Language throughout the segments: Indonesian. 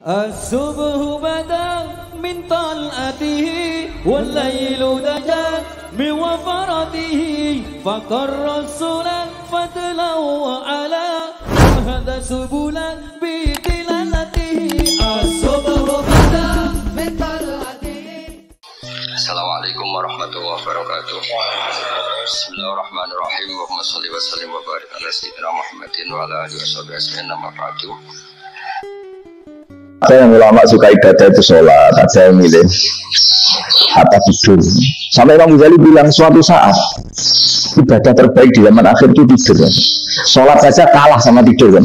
الصبح بدا من طلعته والليل دجا من وفرته فقر رسولا فضله على هذا سبلا بدلالته الصبح بدا من طلعته. Assalamualaikum warahmatullahi wabarakatuh. Bismillahirrahmanirrahim. Allahumma shalli wa sallim wa barik ala sayyidina Muhammadin wa ala alihi washabihi ajmain. Amma ba'du. Ada yang ulama suka ibadah itu sholat, ada yang milih hatta tidur. Sampai Imam Ghazali bilang suatu saat ibadah terbaik di zaman akhir itu tidur. Sholat saja kalah sama tidur kan.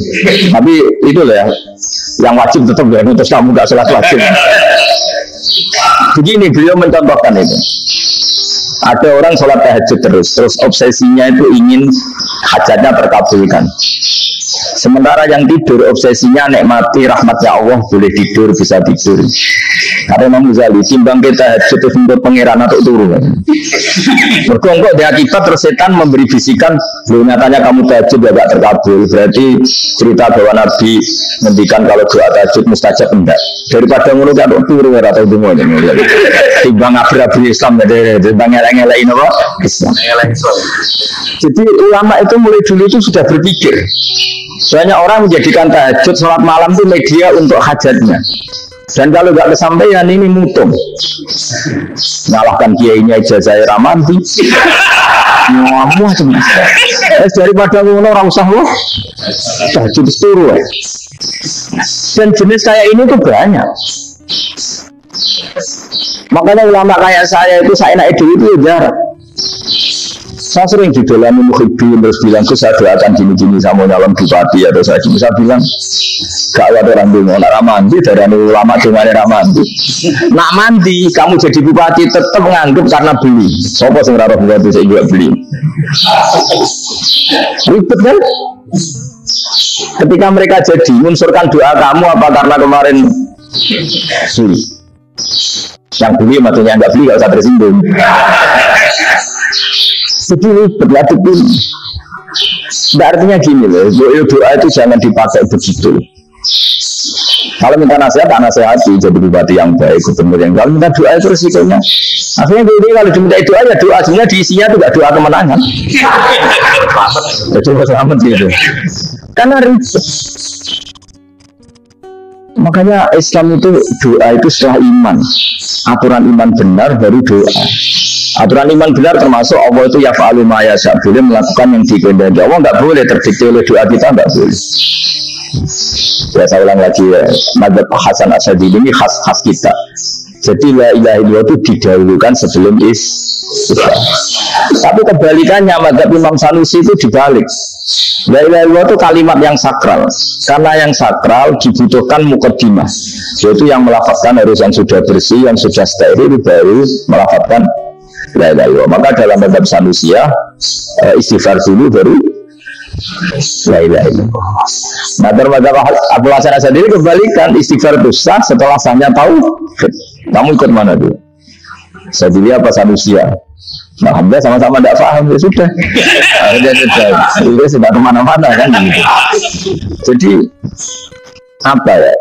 Tapi itu lah ya, yang wajib tetap ya, terus kamu gak sholat wajib. Begini beliau mencontohkan itu. Ada orang sholat tahajud terus obsesinya itu ingin hajatnya terkabulkan. Sementara yang tidur obsesinya nikmati rahmatnya Allah, boleh tidur, bisa tidur. Karena Imam Ghazali timbang kita hajat untuk pangeran atau turun. Berkongkok di akibat terus setan memberi bisikan, lu nyatanya kamu tahajud ya gak terkabul. Berarti cerita bahwa Nabi ngendikan kalau doa tahajud mustajab enggak. Daripada ngono kan turun atau dungo ini. Timbang abri-abri Islam dari timbang eleng-eleng apa? Islam. Jadi ulama itu mulai dulu itu sudah berpikir. Banyak orang menjadikan tahajud sholat malam itu media untuk hajatnya. Dan kalau nggak kesampaian ini mutung. Nyalahkan kiainya ijazah ramanti. Semua cuma. Daripada ngono ora usah loh. Tahajud turu. Dan jenis kayak ini tuh banyak. Makanya ulama kayak saya itu saya naik dulu itu jarang. Saya sering didolani muhibbin terus bilang saya doakan gini-gini sama nyalon bupati atau saya bilang gak ada orang dulu nak ramandi dari ulama cuma ada ramandi nak mandi kamu jadi bupati tetap menganggap karena beli sopo sing raro bupati saya juga beli ribet kan ketika mereka jadi menunsurkan doa kamu apa karena kemarin sulit yang beli maksudnya nggak beli gak usah tersinggung. Jadi berlatih pun artinya gini loh, doa itu jangan dipakai begitu. Kalau minta nasihat, tak nasihati jadi bupati yang baik, gubernur yang kalau minta doa itu resikonya. Akhirnya ini kalau diminta doa ya doa, sebenarnya diisinya itu gak doa kemenangan. Itu selamat gitu. Karena ribet. Makanya Islam itu doa itu setelah iman. Aturan iman benar baru doa. Aturan iman benar termasuk Allah itu yaf'alu ma yasha, boleh melakukan yang dikehendaki. Allah nggak boleh terdikte oleh doa kita, nggak boleh. Ya saya ulang lagi ya, madzhab Hasan Asy'ari ini khas kita. Jadi la ilaha illallah itu didahulukan sebelum istighfar. Tapi kebalikannya madzhab Imam Sanusi itu dibalik. La ilaha illallah itu kalimat yang sakral. Karena yang sakral dibutuhkan mukaddimah. Yaitu yang melafazkan harus yang sudah bersih, yang sudah steril baru melafazkan la ilaha illallah. Maka dalam madzhab Sanusi istighfar dulu baru la ilaha illallah. Nah termadzhab Abdul Hasan Asy'ari kebalikan, istighfar itu sah setelah sahnya tahu. Kamu ikut mana dulu? Sayyidi apa Sanusi ya? Nah, Alhamdulillah sama-sama tidak paham, ya sudah. Akhirnya sudah kemana-mana kan gitu. Jadi apa ya?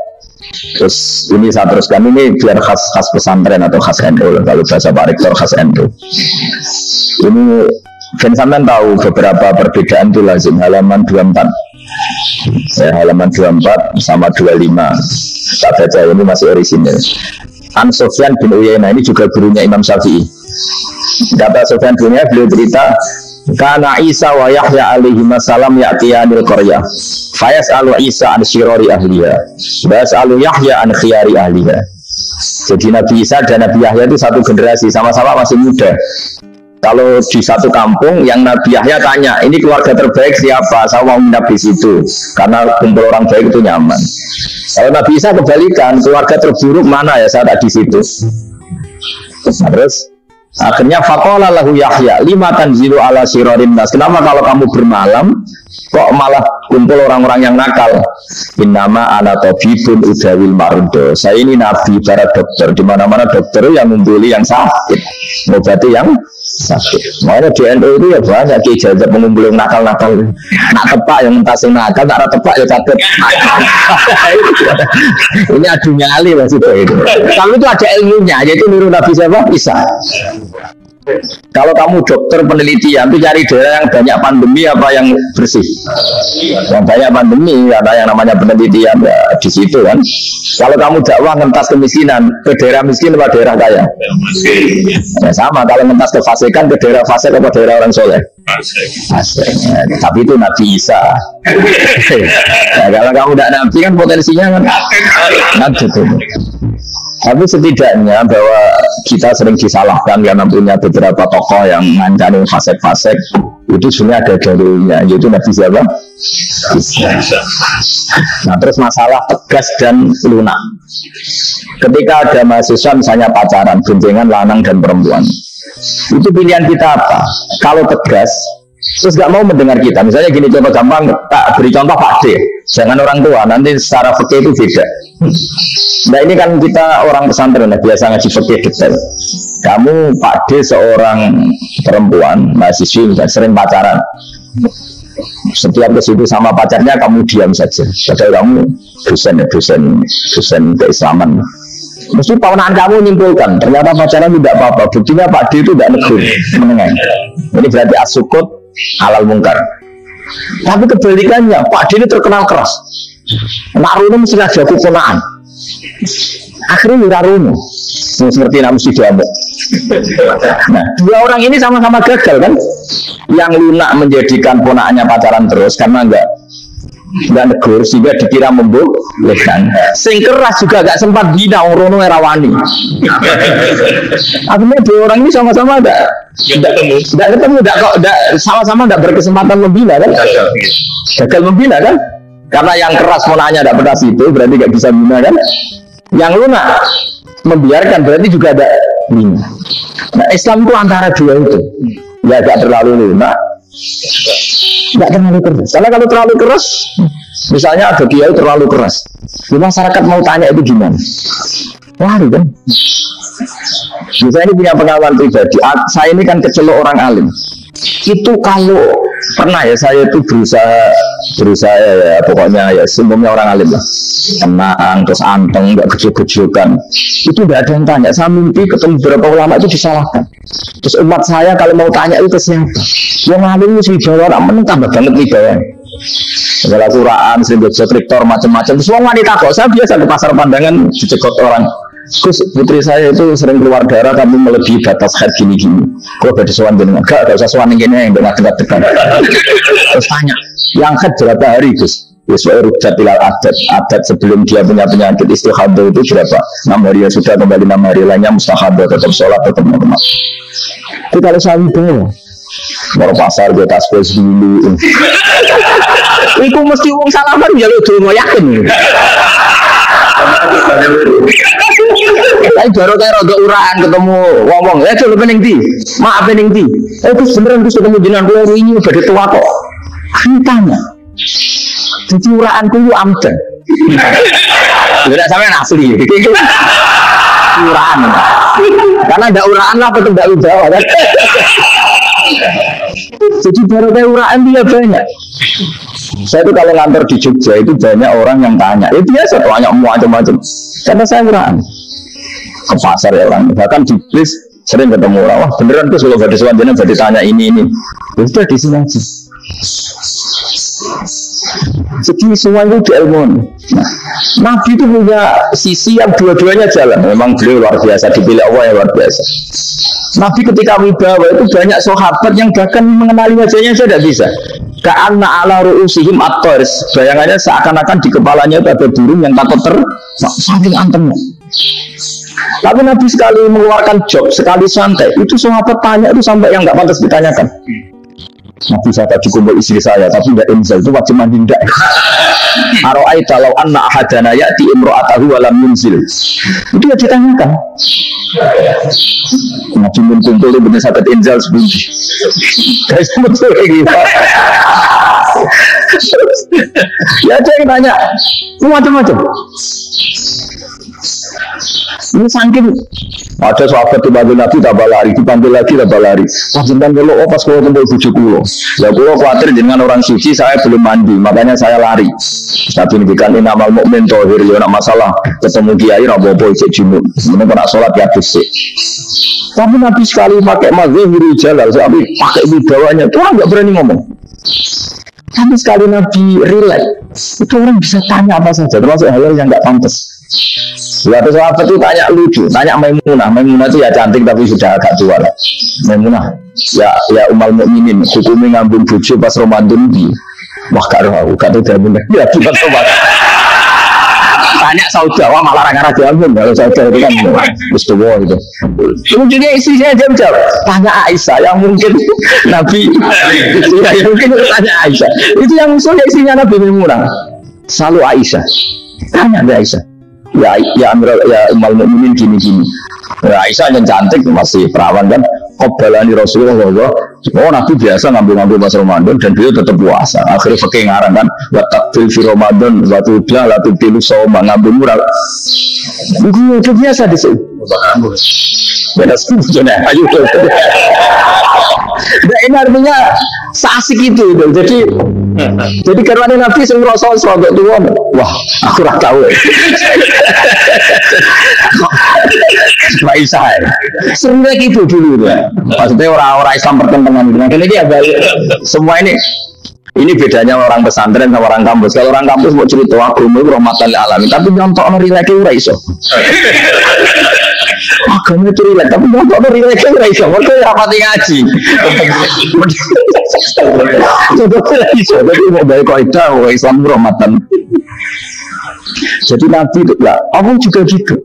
Terus ini saya teruskan ini biar khas pesantren atau khas NU. Kalau bahasa Pak Rektor khas NU. Ini kan sampean tahu beberapa perbedaan itu lazim halaman 24. Halaman 24 sama 25. Tak baca ini masih orisinil. An Sufyan bin Uyainah ini juga gurunya Imam Syafi'i. Kata Sufyan bin Uyainah beliau cerita, kana Isa wa Yahya alaihi salam ya'tiyanil qaryah. Fayas'alu Isa an syirari ahliha. Fayas'alu Yahya an khiyari ahliha. Jadi Nabi Isa dan Nabi Yahya itu satu generasi, sama-sama masih muda. Kalau di satu kampung yang Nabi Yahya tanya, ini keluarga terbaik siapa? Saya mau menginap di situ karena kumpul orang baik itu nyaman. Kalau Nabi Isa kebalikan, keluarga terburuk mana ya saya tak di situ. Terus akhirnya faqala lahu Yahya lima tanzilu ala syirarin nas. Kenapa kalau kamu bermalam kok malah kumpul orang-orang yang nakal? Innama ana tabibun udawil mardo. Saya ini nabi para dokter, di mana-mana dokter yang ngumpuli yang sakit, ngobati yang sakit. Makanya di NU itu ya banyak ijazah pengumpul yang nakal-nakal. Nak tepak yang entas yang nakal, tak ada tepak ya catet. Ini adu nyali maksudnya itu. Kalau itu ada ilmunya, yaitu niru Nabi siapa? Isa. Kalau kamu dokter penelitian itu cari daerah yang banyak pandemi apa yang bersih. Yang banyak pandemi karena yang namanya penelitian ya di situ kan. Kalau kamu dakwah ngentas kemiskinan ke daerah miskin apa daerah kaya? Ya sama kalau ngentas ke fasikan ke daerah fasik apa daerah orang soleh? Fasik. Ya, tapi itu Nabi Isa. Ya, kalau kamu tidak Nabi kan potensinya kan gitu. Tapi setidaknya bahwa kita sering disalahkan karena punya beberapa tokoh yang ngancani fasek-fasek itu sebenarnya ada dalilnya, yaitu Nabi siapa? Nah terus masalah tegas dan lunak. Ketika ada mahasiswa misalnya pacaran, boncengan lanang dan perempuan, itu pilihan kita apa? Kalau tegas terus gak mau mendengar kita, misalnya gini contoh gampang, tak beri contoh Pak D, jangan orang tua, nanti secara fikih itu beda. Nah ini kan kita orang pesantren biasa ngaji fikih detail. Kamu Pak D seorang perempuan mahasiswi sering pacaran, setiap ke situ sama pacarnya kamu diam saja, padahal kamu dosen keislaman. Mesti pawanan kamu menyimpulkan ternyata pacaran tidak apa-apa, buktinya Pak D itu tidak negur menengah. Ini berarti as-sukut halal mungkar. Tapi kebalikannya Pak D ini terkenal keras. Nak Runo mesti aja kukunaan. Akhirnya Wira Runo seperti nama si Diamuk. Nah, dua orang ini sama-sama gagal kan? Yang lunak menjadikan ponakannya pacaran terus karena enggak negur sehingga dikira membolehkan. Sing keras juga gak sempat bina Rono Erawani. Akhirnya dua orang ini sama-sama enggak sama-sama enggak berkesempatan membina kan? Gagal membina kan? Karena yang keras ponanya tidak pernah situ berarti gak bisa bina kan? Yang lunak membiarkan berarti juga ada bina. Nah Islam itu antara dua itu. Ya gak terlalu lunak, gak terlalu keras. Karena kalau terlalu keras, misalnya ada kiai terlalu keras, di masyarakat mau tanya itu gimana? Lari kan? Saya ini punya pengalaman pribadi. Saya ini kan kecelok orang alim. Itu kalau pernah ya saya itu berusaha ya pokoknya ya sebelumnya orang alim lah, tenang terus anteng nggak kecil-kecilkan, itu nggak ada yang tanya. Saya mimpi ketemu beberapa ulama itu disalahkan. Terus umat saya kalau mau tanya itu ke siapa? Yang alim itu wibawa orang meneng tambah banget wibawa. Segala Quran, sering baca kriptor macam-macam. Semua wanita kok. Saya biasa ke pasar pandangan dicekot orang. Terus putri saya itu sering keluar darah tapi melebihi batas head gini-gini. Kok gak disuan dengan gak usah suan yang gini yang dekat-dekat. Terus tanya, yang head berapa hari Gus? Sesuai rujat ilal adat sebelum dia punya penyakit istihadah itu berapa? 6 hari ya sudah, kembali 6 hari lainnya mustahadah, tetap sholat, tetap normal. Itu kalau saya itu baru pasar gue tasbih dulu. Itu mesti uang salaman ya lo mau yakin. Tapi baru kayak roda uraan ketemu ngomong, ya coba pening di, maaf pening di. Terus beneran gue ketemu jenengan gue ini udah tua kok. Tanya, jadi uraanku itu amdan. Tidak sampai asli. Uraan, karena ada uraan lah, betul tidak Jawa kan. Jadi baru kayak uraan dia banyak. Saya itu kalau ngantor di Jogja itu banyak orang yang tanya. Itu biasa banyak macam-macam. Karena saya uraan ke pasar ya orang. Bahkan di bis sering ketemu orang. Wah beneran tuh kalau gadis wanjana jadi tanya ini. Sudah di sini aja. Jadi semua itu di ilmu. Nah, Nabi itu punya sisi yang dua-duanya jalan. Memang beliau luar biasa, dipilih Allah yang luar biasa. Nabi ketika wibawa itu banyak sahabat yang bahkan mengenali wajahnya saya tidak bisa. Ka'anna ala ru'usihim at-tars. Bayangannya seakan-akan di kepalanya itu ada burung yang takut saking antemnya. Tapi Nabi sekali mengeluarkan job, sekali santai, itu sahabat tanya itu sampai yang nggak pantas ditanyakan. Nabi saya tak cukup buat istri saya, tapi tidak inzal itu wajib mandi tidak. Aro'aita law anna ahadana ya'ti imro'atahu walam yunzil. Itu ya ditanyakan. Nabi kumpul itu benar sahabat inzal sebelum. Guys betul gitu. Ya ada yang tanya macam-macam. Ini saking ada sahabat dipanggil Nabi tambah lari, dipanggil lagi tambah lari. Wah jenengan kalau pas kalau kumpul bujuk kulo, ya kulo khawatir jenengan orang suci saya belum mandi, makanya saya lari. Tapi ngendikan inamal mukmin tohir, ya nak masalah ketemu kiai rapopo cek junub, sebenarnya kena sholat ya sih. Tapi Nabi sekali pakai mazhirul jalal, tapi pakai widawanya, itu orang nggak berani ngomong. Tapi sekali Nabi relax, itu orang bisa tanya apa saja, termasuk hal yang nggak pantas. Suatu sahabat itu tanya lucu, tanya Maimunah. Maimunah itu ya cantik tapi sudah agak tua lah. Maimunah, ya umal mukminin, hukumnya ngambung bojo pas Ramadan di. Wah gak tahu, gak tahu jamin. Ya bukan sobat. Tanya Saudawa malah orang-orang jamin. Kalau Saudawa itu kan Mustawa itu. Ujungnya istrinya jam-jam. Tanya Aisyah yang mungkin Nabi. Ya mungkin tanya Aisyah. Itu yang musuhnya istrinya Nabi Maimunah. Selalu Aisyah. Tanya dia Aisyah. Ya umal mukminin gini-gini. Ya Aisyah yang cantik masih perawan kan. Qobbalani Rasulullah. Oh Nabi biasa ngambil-ngambil pas Ramadan dan beliau tetap puasa. Akhirnya fakih ngarang kan. Wa taqbil fi Ramadan wa tudlah la tubtilu sawma ngambil murah. Itu biasa di sini. Beda sebetulnya. Ayo. Dan ini artinya seasik itu. Jadi karena Nabi sing ngrasa srodok tuwa. Wah, aku ora tahu. Mbak Isa. Sebenarnya gitu dulu ya. Maksudnya orang-orang Islam pertentangan gitu. Makanya dia balik. Semua ini bedanya orang pesantren sama orang kampus. Kalau orang kampus mau cerita agama itu rahmatan lil alamin, tapi nyontok rileks ora iso. Agama itu rileks, tapi nyontok rileks ora iso. Mergo rapati ngaji. Ora iso, tapi mau bae kaidah Islam rahmatan. Jadi Nabi itu lah, Allah juga gitu.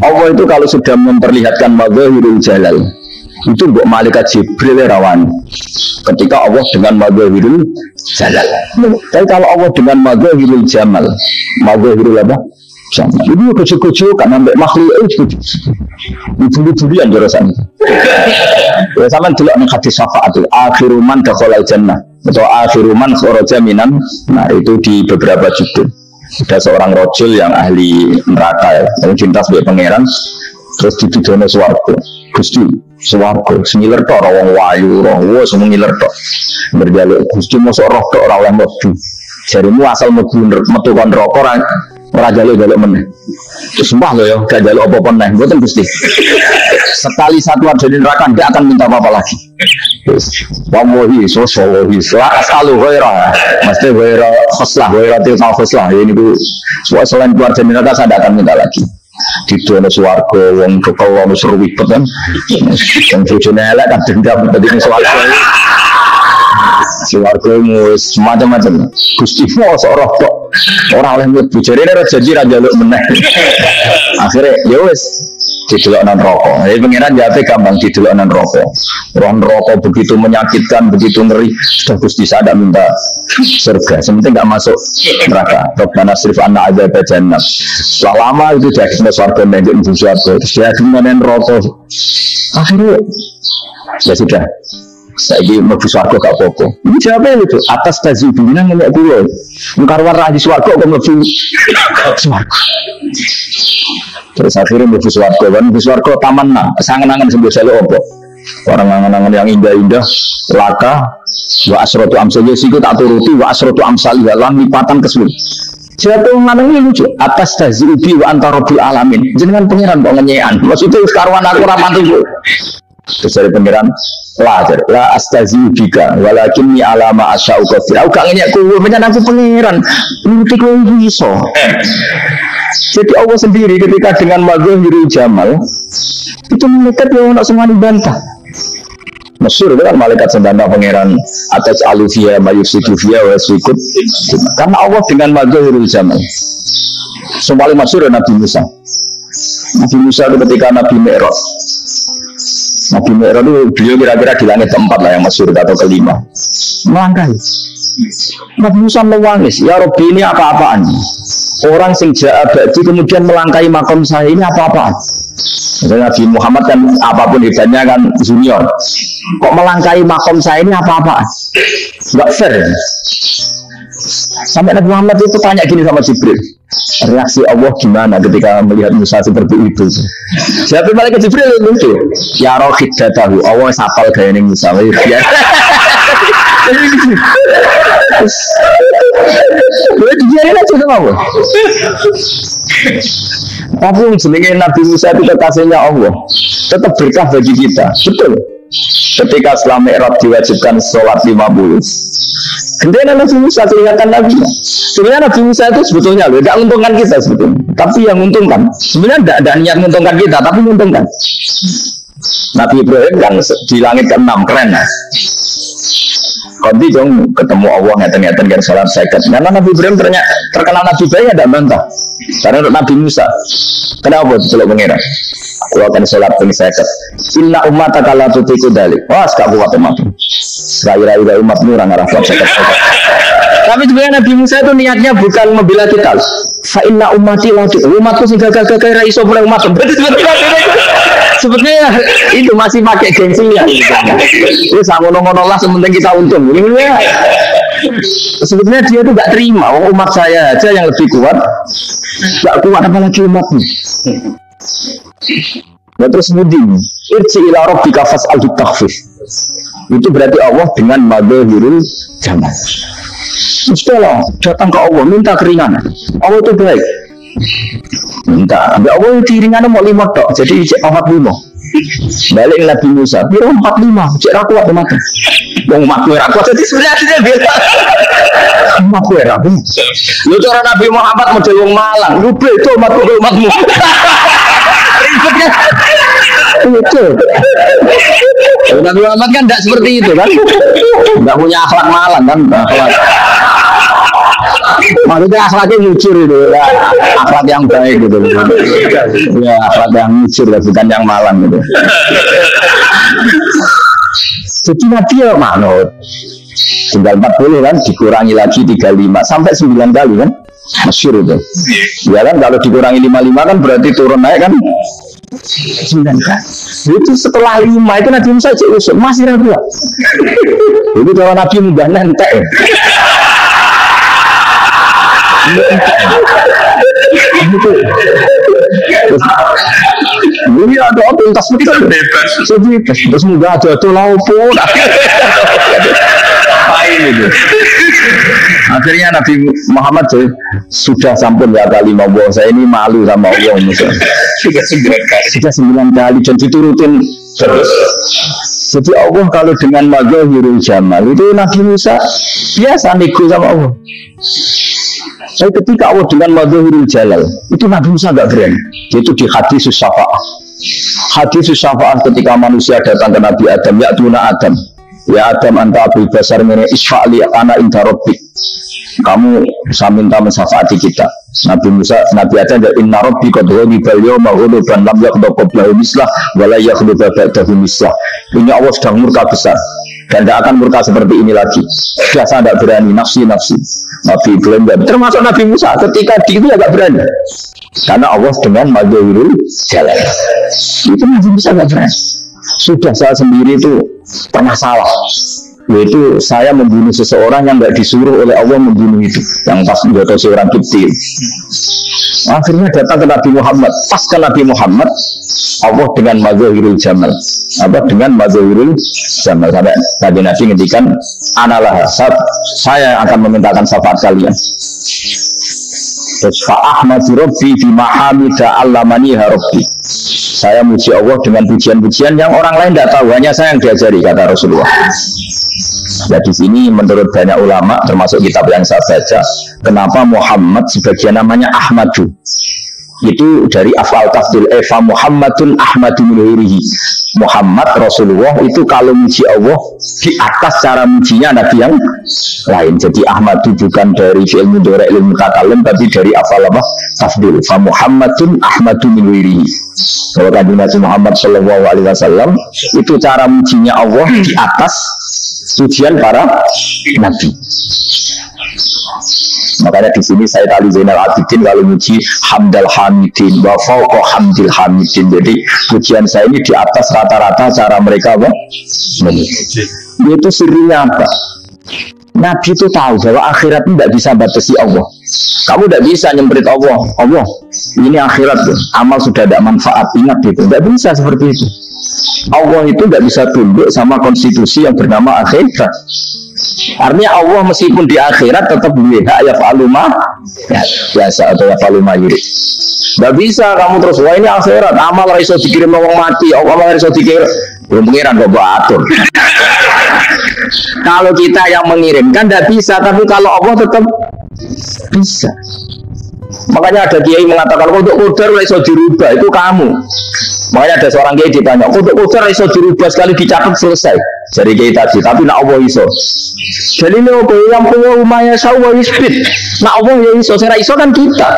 Allah itu kalau sudah memperlihatkan mazahirul jalal, itu buat malaikat Jibril rawan. Ketika Allah dengan mazahirul jalal. Tapi kalau Allah dengan mazahirul jamal, mazahirul apa? Jamal. Itu kucu-kucu kan sampai makhluk itu. Buli-bulian jelasan. Ya sama delok ning hadis syafaat itu, akhiru man dakhala jannah atau akhiru man kharaja minan. Nah, itu di beberapa judul. Ada seorang rojul yang ahli neraka ya, yang cinta sebagai pangeran, terus dituduhnya swarga. Gusti, swarga, sengiler tok, orang wayu, orang wos, sengiler tok. Berjaluk, Gusti masuk roh tok, orang yang mlebu. Jarimu asal metu kon rokok, orang jaluk meneh. Terus mbah loh ya, gak jaluk apa-apa meneh, mboten Gusti. Sekali satu ada di neraka, dia akan minta apa-apa lagi. Wallahi, sosohi, selalu ghairah. Mesti ghairah khoslah, ghairah tilkal khoslah. Ini tuh, selain keluar dari neraka, saya akan minta lagi. Di dono swarga wong kekelon seru wibet kan. Yang bojone elek kan dendam tadi ning swarga. Swarga wis macam-macam. Gusti mosok roh kok ora oleh mlebu jare ora janji ra njaluk meneh. Akhire ya wis dideloknan rokok. Jadi pengiran jawabnya gampang, dideloknan rokok. Roh rokok begitu menyakitkan, begitu ngeri. Sudah Gusti saya tidak minta surga, sementing nggak masuk neraka. Rabbana srif anna adzab jannah. Setelah lama itu dia kena surga menjadi sesuatu. Terus dia dengan rokok. Akhirnya ya sudah. Saya ini mau suarga gak apa-apa. Ini jawabnya itu atas tazi bimbingan ngelak dulu. Mengkarwan rahi suarga kok mau suarga. Terus akhirnya mau suarga. Mau suarga taman nah. Sangan-angan sembuh selalu apa. Orang angan-angan yang indah-indah. Laka. Wa asrotu amsalnya siku tak turuti. Wa asrotu amsalnya lang lipatan kesulit. Jatuh nganang ini lucu. Atas tazi ubi wa antarobil alamin. Jangan pengiran kok ngenyean. Maksudnya karwan aku rapat itu. Terus dari pengiran la astazi bika walakinni alama asya'u qadir. Aku gak ngenyek kowe menyang aku pengiran nuruti kowe iso. Jadi Allah sendiri ketika dengan mazhirul jamal itu malaikat yang nak semua dibantah. Masyhur kan malaikat sedang pengiran atas alufia mayusidu via wasikut. Karena Allah dengan mazhirul jamal. Semua masyhur Nabi Musa. Nabi Musa itu ketika Nabi Mi'raj. Nabi Mi'raj itu beliau kira-kira di langit keempat lah yang masyhur atau kelima. Melangkahi. Nabi Musa menangis, ya Rabbi ini apa-apaan? Orang sing ja'a ba'di kemudian melangkahi makom saya ini apa-apaan? Misalnya Nabi Muhammad kan apapun hebatnya kan junior. Kok melangkahi makom saya ini apa-apaan? Enggak fair. Sampai Nabi Muhammad itu tanya gini sama Jibril. reaksi Allah gimana ketika melihat Musa seperti itu. Siapa malaikat Jibril itu? Ya rohid datahu. Allah sapal gaya ning Musa. Boleh dijarin aja sama Allah. Tapi jenenge Nabi Musa itu kekasihnya Allah, tetap berkah bagi kita. Betul. Ketika setelah Mi'raj diwajibkan sholat 50, kemudian Nabi Musa kelihatan Nabi. Sebenarnya Nabi Musa itu sebetulnya loh, tidak menguntungkan kita sebetulnya. Tapi yang menguntungkan, sebenarnya tidak ada niat menguntungkan kita, tapi menguntungkan. Nabi Ibrahim kan di langit ke-6, keren lah. Nanti dong ketemu Allah ngeten-ngeten kan sholat seket. Karena Nabi Ibrahim terkenal Nabi baik ada bantah. Karena Nabi Musa, kenapa celok pengira? Aku akan sholat pun seket. Inna umataka la tutiku dalik. Wah, sekarang kuat umat. Kira-kira umatmu orang arah seket. Tapi sebenarnya Nabi Musa itu niatnya bukan membela kita. Fa inna ummati la tutiku. Umatku sing gagal-gagal ra iso boleh umat. Sebetulnya itu masih pakai gengsi ya. Itu sama ngono-ngono lah, sementing kita untung. Sebetulnya dia tuh gak terima. Umat saya aja yang lebih kuat, gak kuat apalagi umatnya. Nah, terus mudin irji ila rabbika fas'al takhfif. Itu berarti Allah dengan madhirul jamal. Setelah datang ke Allah minta keringanan. Allah itu baik. Minta, ambil Allah itu ringan mau 5 tok, jadi cek 45. Balik Nabi Musa, biar 45, cek raku atau mati. Yang umatku raku, jadi sebenarnya beda. Umatku raku. Lu cara Nabi Muhammad model wong Malang, lu beto umatmu. Ribetnya. Itu. Nabi Muhammad kan tidak seperti itu kan, tidak punya akhlak Malang kan, akhlak. Maksudnya akhlaknya mujur itu ya, akhlak yang baik gitu ya, akhlak yang mujur ya, bukan yang malang gitu. Jadi Nabi ya manut tinggal 40 kan, dikurangi lagi 35 sampai 9 kali kan, masyhur itu ya kan. Kalau dikurangi 55 kan berarti turun naik kan 9 kali. Itu setelah 5 itu Nabi Musa cek usuk masih ragu. Itu kalau Nabi mudah nentek. Ini ada tuntas begitu bebas, terus mudah ada laupo. Akhirnya Nabi Muhammad sudah sampun ya kali mau saya ini malu sama Allah sudah 9 kali dan diturutin terus. Jadi Allah kalau dengan mazhirul jamal itu Nabi Musa biasa nego sama Allah. Tapi ketika Allah dengan mazhirul jalal itu Nabi Musa gak berani. Itu di hadis syafa'ah. Hadis syafa'ah ketika manusia datang ke Nabi Adam, ya tuna Adam, ya Adam anta abul basar mene isfa'li ana inda rabbik. Kamu bisa minta mensafaati kita. Nabi Musa, Nabi Adam ya inna rabbi qad ghadiba al-yawma ghadaban lam yaghdab qablahu mislah wa la yaghdab ba'dahu mislah. Ini Allah sedang murka besar dan tidak akan murka seperti ini lagi. Biasa tidak berani, nafsi. Nabi Ibrahim termasuk Nabi Musa ketika itu agak berani karena Allah dengan mazhirul jalal itu Nabi Musa agak berani. Sudah saya sendiri itu pernah salah, yaitu saya membunuh seseorang yang tidak disuruh oleh Allah membunuh itu, yang pas menjatuh seorang kecil. Akhirnya datang ke Nabi Muhammad, pas ke Nabi Muhammad Allah dengan mazhirul jamal, dengan mazhirul jamal sampai tadi Nabi ngendikan analah, saya akan memintakan syafaat kalian. Fa'ahmadu rabbi fi mahamida allamani rabbi. Saya muji Allah dengan pujian-pujian yang orang lain tidak tahu, hanya saya yang diajari, kata Rasulullah. Nah di sini menurut banyak ulama termasuk kitab yang saya baca, kenapa Muhammad sebagian namanya Ahmadu? Itu dari afal tafdil Eva Muhammadun Ahmadu minhurihi. Muhammad Rasulullah itu kalau muji Allah di atas cara mujinya Nabi yang lain. Jadi Ahmadu bukan dari fi'il mudhari' lil mutakallim, tapi dari afal apa? Tafdil. Fa Muhammadun Ahmadu minhurihi. Kalau Nabi Muhammad sallallahu alaihi wasallam itu cara mujinya Allah di atas pujian para nabi. Makanya di sini saya Ali Zainal Abidin kalau muji hamdal hamidin wa fawqa hamdil hamidin. Jadi pujian saya ini di atas rata-rata cara mereka apa? Itu sirinya apa? Nabi itu tahu bahwa akhirat tidak bisa batasi Allah. Kamu tidak bisa nyemprit Allah. Allah, ini akhirat tuh. Amal sudah tidak manfaat, ingat gitu. Tidak bisa seperti itu. Allah itu tidak bisa tunduk sama konstitusi yang bernama akhirat. Artinya Allah meskipun di akhirat tetap lihat ya faluma ya, biasa atau ya faluma yuri. Tidak bisa kamu terus wah ini akhirat amal raiso dikirim orang mati, amal raiso dikirim belum pengiran kok atur. Kalau kita yang mengirimkan tidak bisa, tapi kalau Allah tetap bisa. Makanya ada kiai mengatakan untuk qadar iso dirubah itu kamu. Makanya ada seorang kiai ditanya, untuk qadar iso dirubah sekali dicatat selesai. Jadi kiai tadi, tapi nak Allah iso. Jadi ini apa yang punya umaya sawa isbit. Nak Allah ya iso, saya iso kan kita.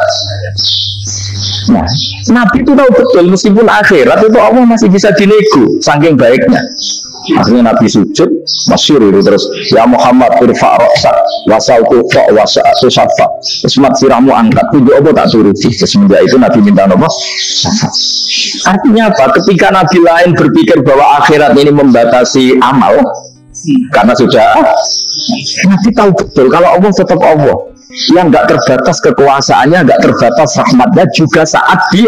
Nah, Nabi itu tahu betul meskipun akhirat itu Allah masih bisa dinego, saking baiknya. Akhirnya Nabi sujud, masyhur itu terus ya Muhammad irfa' ra'sak wasautu fa' wasa'atu safa. Semat siramu angkat, itu apa tak turuti. Semenjak itu Nabi minta apa? Artinya apa? Ketika Nabi lain berpikir bahwa akhirat ini membatasi amal, karena sudah Nabi tahu betul kalau Allah tetap Allah yang nggak terbatas kekuasaannya, nggak terbatas rahmatnya juga saat di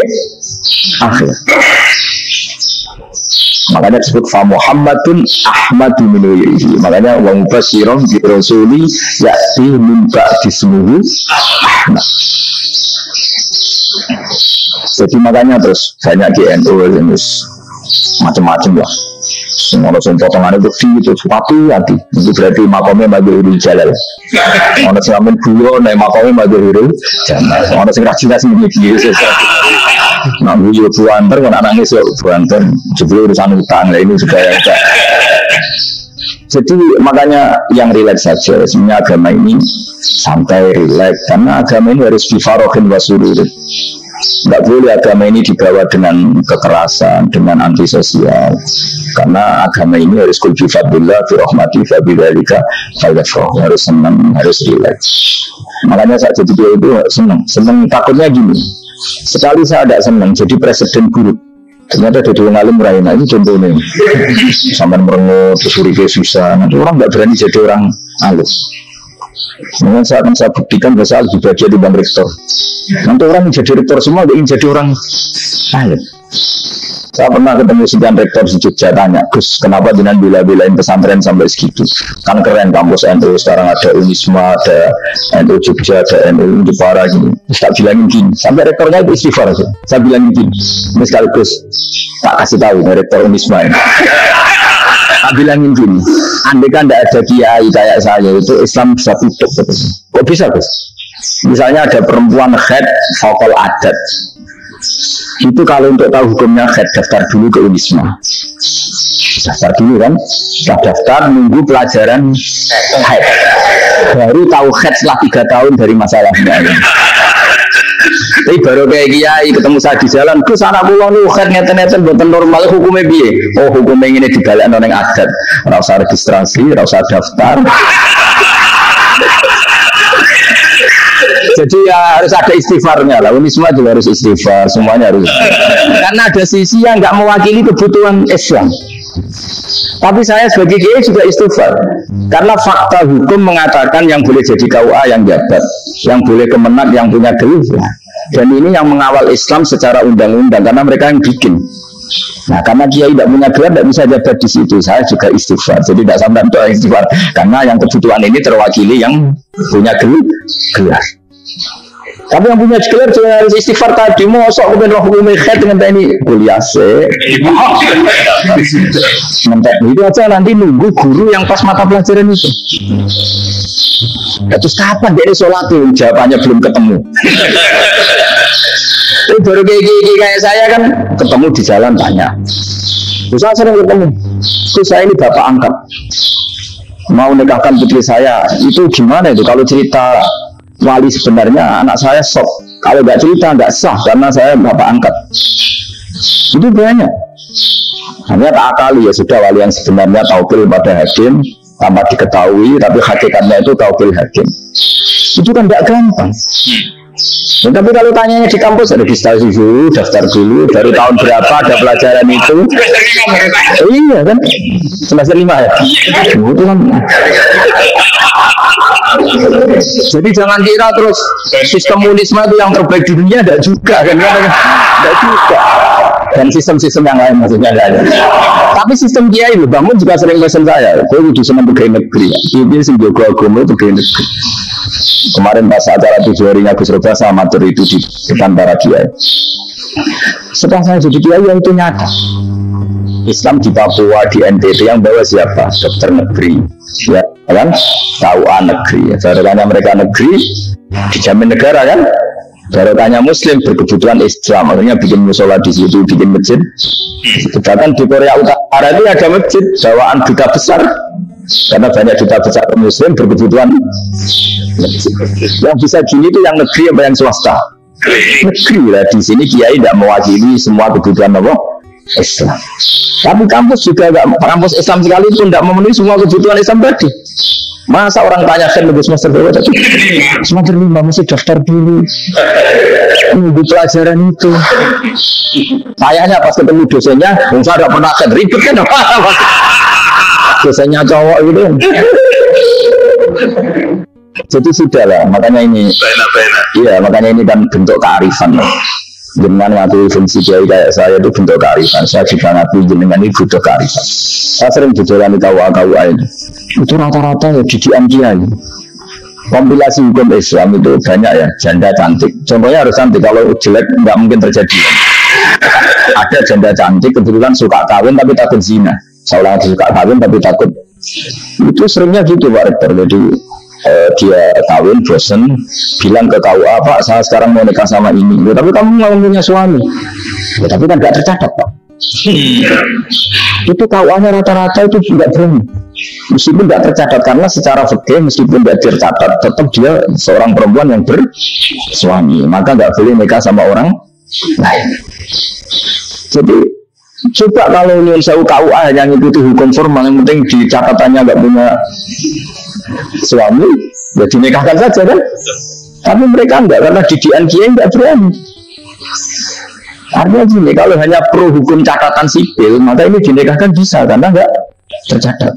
akhir. Makanya disebut fa Muhammadun Ahmadu min ghairihi. Makanya wa mubasyiran bi rasuli ya'ti min ba'di ismihi Ahmad. Jadi makanya terus banyak di NU yang macam-macam lah. Semua orang potongan itu itu hati itu berarti makomnya Madhurul Jalal. Orang selamin bulo naik makomnya Madhurul Jalal. Orang sing rajin begini. Nah, buyo buanter kan anaknya buanter. Sebelum urusan utang lah ini sudah ya. Jadi makanya yang rileks saja. Sebenarnya agama ini santai rileks karena agama ini harus bifarohin wasururin. Tidak boleh agama ini dibawa dengan kekerasan, dengan antisosial. Karena agama ini harus kul bifadillah, birahmati, fabidzalika falyafrahu. Harus senang, harus rileks. Makanya saat jadi dia itu senang takutnya gini. Sekali saya tidak senang jadi presiden buruk. Ternyata ada dua ngalim raina ini contohnya. Sampai merengut, surga susah. Nanti orang nggak berani jadi orang alim. Mungkin saya akan saya buktikan bahwa saya lebih bahagia di bang rektor. Nanti orang jadi rektor semua ingin jadi orang alim. Saya pernah ketemu sekian rektor di Jogja tanya, Gus, kenapa dengan bila-bilain pesantren sampai segitu? Kan keren kampus NU, sekarang ada Unisma, ada NU Jogja, ada NU Jepara gini. Tak bilangin gini, sampai rektornya itu istighfar aja. Saya bilangin gini, ini sekaligus tak kasih tahu rektor Unisma ini. Tak bilangin gini, andai kan tidak ada kiai kayak saya itu Islam bisa tutup. Kok bisa, Gus? Misalnya ada perempuan head vokal adat. Itu kalau untuk tahu hukumnya head daftar dulu ke Unisma. Daftar dulu kan, setelah daftar nunggu pelajaran head. Baru tahu head setelah 3 tahun dari masalahnya. Tapi baru kayak kiai ketemu saya di jalan, Gus anak pulau nih head ngeten-ngeten buatan normal hukumnya biye. Oh hukumnya ini dibalik noneng adat. Rasa registrasi, rasa daftar. Jadi ya harus ada istighfarnya lah. Unisma juga harus istighfar, semuanya harus. Karena ada sisi yang nggak mewakili kebutuhan Islam. Tapi saya sebagai kiai juga istighfar. Karena fakta hukum mengatakan yang boleh jadi KUA yang jabat, yang boleh kemenang yang punya gelar. Dan ini yang mengawal Islam secara undang-undang karena mereka yang bikin. Nah karena kiai tidak punya gelar tidak bisa jabat di situ. Saya juga istighfar. Jadi tidak sampai untuk istighfar karena yang kebutuhan ini terwakili yang punya gelar. Tapi yang punya gelar juga harus istighfar tadi. Mosok kemudian roh hukum khed dengan ini kuliah sih. Itu aja nanti nunggu guru yang pas mata pelajaran itu. Terus kapan dia sholat tuh? Jawabannya belum ketemu. Ini baru kayak saya kan ketemu di jalan tanya. Terus saya sering ketemu. Terus saya ini bapak angkat. Mau nikahkan putri saya. Itu gimana itu kalau cerita wali sebenarnya anak saya sok. Kalau nggak cerita nggak sah karena saya bapak angkat. Itu banyak. Hanya tak akali ya sudah wali yang sebenarnya taukil pada hakim tanpa diketahui tapi hakikatnya itu taukil hakim. Itu kan nggak gampang. Ya, tapi kalau tanyanya di kampus registrasi dulu, daftar dulu, dari tahun berapa ada pelajaran itu? Iya kan? Semester 5 ya? Itu kan. Jadi jangan kira terus sistem komunisme itu yang terbaik di dunia, tidak juga kan? Tidak juga. Dan sistem-sistem yang lain maksudnya tidak ada. Tapi sistem kiai loh, bangun juga sering pesen saya. Gue udah senang pegawai negeri. Dia sih jago agama pegawai negeri. Kemarin pas acara 7 harinya Gus Roba sama matur itu di depan para kiai. Setelah saya jadi kiai yang itu nyata. Islam di Papua, di NTT yang bawa siapa? Dokter negeri, ya kan? KUA negeri. Barokahnya mereka negeri dijamin negara kan? Barokahnya Muslim berkebutuhan Islam, akhirnya bikin musola di situ, bikin masjid. Bahkan di Korea Utara ini ada masjid bawaan duta besar, karena banyak duta besar Muslim berkebutuhan masjid. Yang bisa gini itu yang negeri apa yang swasta? Negeri lah. Di sini kiai tidak mewakili semua kebutuhan apa? Islam. Tapi kampus juga enggak, kampus Islam sekalipun tidak memenuhi semua kebutuhan Islam tadi. Masa orang tanya kan lebih semester berapa tadi? Semester 5 mesti daftar dulu. Nunggu pelajaran itu. Kayaknya pas ketemu dosennya, saya tidak pernah ribet kan? Dosennya cowok gitu. Jadi sudah lah, makanya ini. Iya, makanya ini kan bentuk kearifan. Jenengan ngakui fungsi kiai kayak saya itu bentuk kearifan. Saya juga ngakui jenengan ini butuh kearifan. Saya sering bicara di KUA ini. Itu rata-rata ya didikan kiai. Kompilasi hukum Islam itu banyak ya, janda cantik. Contohnya harus cantik, kalau jelek nggak mungkin terjadi. Ada janda cantik kebetulan suka kawin tapi takut zina. Seolah suka kawin tapi takut. Itu seringnya gitu Pak Rektor. Jadi dia kawin bosen bilang ke KUA, Pak saya sekarang mau nikah sama ini, tapi kamu nggak punya suami, ya, tapi kan nggak tercatat Pak. Itu KUA-nya rata-rata itu tidak berani, meskipun tidak tercatat, karena secara fikih meskipun tidak tercatat tetap dia seorang perempuan yang bersuami, maka nggak boleh nikah sama orang lain. Jadi coba kalau Union Sewu KUA yang ikuti hukum formal, yang penting di catatannya nggak punya suami, ya dinikahkan saja kan? Tapi mereka enggak, karena didikan kiai enggak berani. Artinya gini, kalau hanya pro hukum catatan sipil, maka ini dinikahkan bisa, karena enggak tercatat.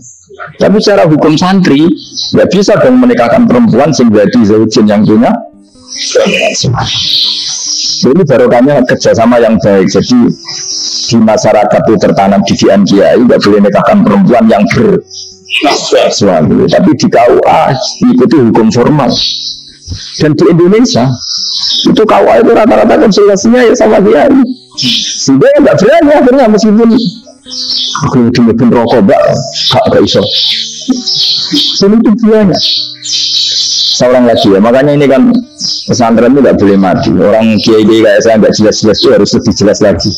Tapi secara hukum santri, enggak bisa dong menikahkan perempuan sehingga di zaujin yang punya. Ini barokahnya kerjasama yang baik. Jadi di masyarakat itu tertanam didikan kiai, enggak boleh menikahkan perempuan yang suami, tapi di KUA ikuti hukum formal. Dan di Indonesia itu KUA itu rata-rata konsultasinya ya sama dia, sehingga nggak berani akhirnya, meskipun aku udah rokok gak iso. Jadi itu banyak. Seorang lagi ya, makanya ini kan pesantren itu nggak boleh mati. Orang kiai kayak saya nggak jelas-jelas itu harus lebih jelas lagi.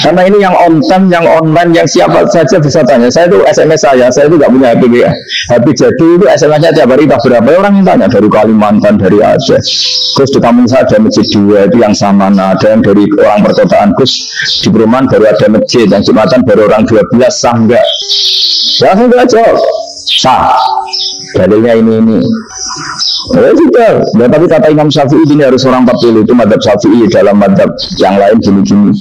Karena ini yang on time, yang online, yang siapa saja bisa tanya. Saya itu SMS saya itu nggak punya HP ya. HP jadi itu SMS-nya tiap hari tak berapa orang yang tanya, dari Kalimantan, dari Aceh. Terus di kampung saya ada masjid 2 itu yang sama, ada yang dari orang perkotaan. Terus di perumahan baru ada masjid, yang Jumatan baru orang 12, sah enggak? Ya enggak jawab, sah. Dalilnya ini. Ya sudah, ya, tapi kata Imam Syafi'i ini harus orang 40, itu madhab Syafi'i, dalam madhab yang lain gini-gini.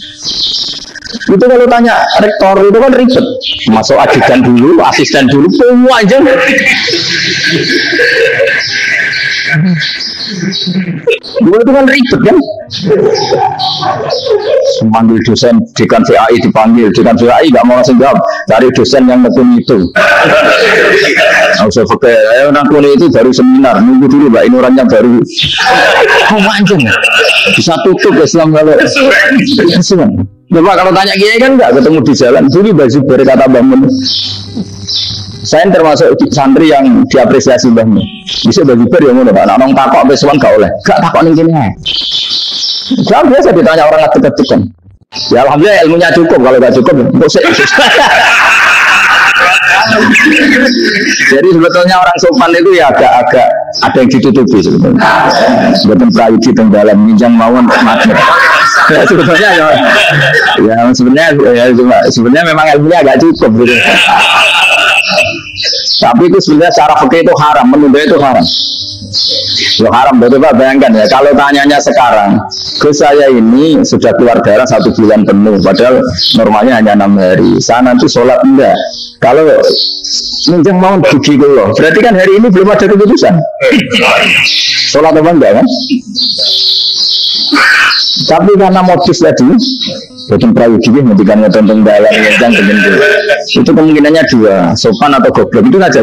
Itu kalau tanya rektor itu kan ribet, masuk ajudan dulu, asisten dulu, semua aja. Dulu itu kan ribet kan. Memanggil dosen, dekan VAI dipanggil, dekan VAI nggak mau langsung jawab, cari dosen yang nekuni itu. Usah pakai, ayo nekuni itu baru seminar, nunggu dulu Mbak, ini orangnya baru. Oh manjung, bisa tutup Islam kalau Islam. Coba kalau tanya kiai kan nggak ketemu di jalan, dulu baju berkata bangun. Saya termasuk santri yang diapresiasi banget. Bisa baju ber yang mana Pak? Nah, orang takok besuan gak oleh, gak takok nih gini. Jangan biasa ditanya orang ngetik-ngetik kan. Ya alhamdulillah ilmunya cukup, kalau gak cukup, jadi sebetulnya orang sopan itu ya agak-agak ada yang ditutupi sebetulnya. Sebetulnya prayugi tenggalan minjang mawon mati. Ya sebetulnya sebenarnya memang ilmunya agak cukup gitu. Tapi itu sebenarnya secara fikih itu haram, menunda itu haram. Lo haram, coba bayangkan ya, kalau tanyanya sekarang, ke saya ini sudah keluar darah 1 bulan penuh, padahal normalnya hanya 6 hari. Saya nanti sholat enggak? Kalau minjang mau gigi loh, berarti kan hari ini belum ada keputusan. Sholat apa enggak kan? Tapi karena modus tadi, bikin prayogi menghentikan ngetonton dalam yang dengan itu kemungkinannya 2, sopan atau goblok itu aja.